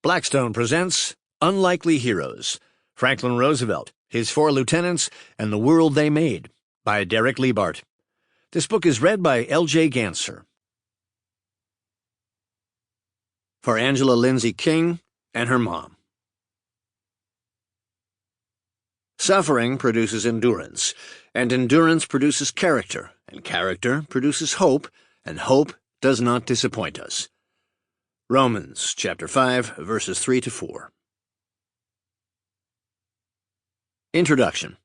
Blackstone presents Unlikely Heroes, Franklin Roosevelt, His Four Lieutenants, and the World They Made, by Derek Leebaert. This book is read by L.J. Ganser. For Angela Lindsay King and her mom. Suffering produces endurance, and endurance produces character, and character produces hope, and hope does not disappoint us. Romans chapter 5, verses 3 to 4. Introduction.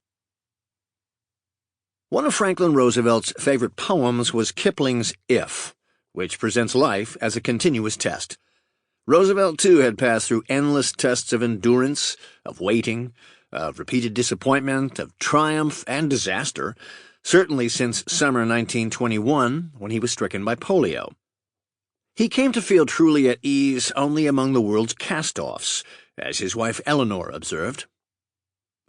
One of Franklin Roosevelt's favorite poems was Kipling's If, which presents life as a continuous test. Roosevelt, too, had passed through endless tests of endurance, of waiting, of repeated disappointment, of triumph and disaster, certainly since summer 1921, when he was stricken by polio. He came to feel truly at ease only among the world's cast-offs, as his wife Eleanor observed.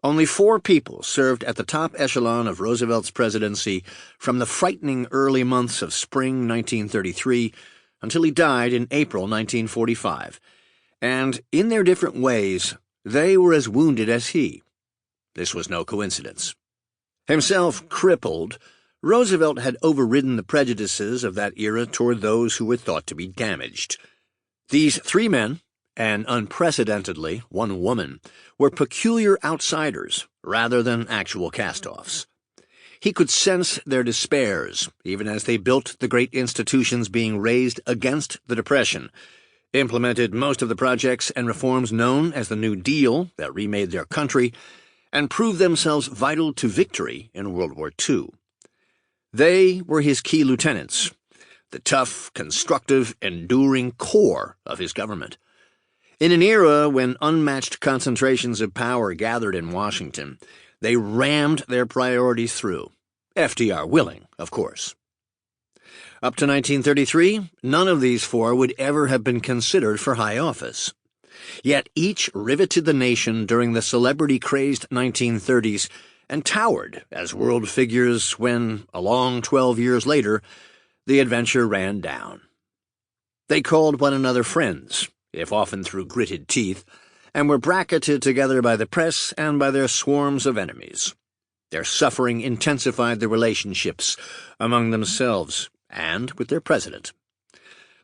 Only 4 people served at the top echelon of Roosevelt's presidency from the frightening early months of spring 1933 until he died in April 1945, and in their different ways, they were as wounded as he. This was no coincidence. Himself crippled, Roosevelt had overridden the prejudices of that era toward those who were thought to be damaged. These 3 men, and unprecedentedly 1 woman, were peculiar outsiders rather than actual cast-offs. He could sense their despairs, even as they built the great institutions being raised against the Depression, implemented most of the projects and reforms known as the New Deal that remade their country, and proved themselves vital to victory in World War II. They were his key lieutenants, the tough, constructive, enduring core of his government. In an era when unmatched concentrations of power gathered in Washington, they rammed their priorities through, FDR willing, of course. Up to 1933, none of these 4 would ever have been considered for high office. Yet each riveted the nation during the celebrity-crazed 1930s and towered as world figures when, a long 12 years later, the adventure ran down. They called one another friends, if often through gritted teeth, and were bracketed together by the press and by their swarms of enemies. Their suffering intensified the relationships among themselves and with their president.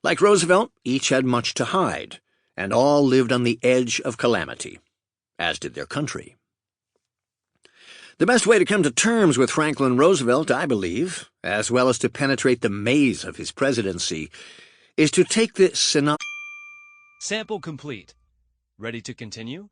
Like Roosevelt, each had much to hide, and all lived on the edge of calamity, as did their country. The best way to come to terms with Franklin Roosevelt, I believe, as well as to penetrate the maze of his presidency, is to take the synopsis. Sample complete. Ready to continue?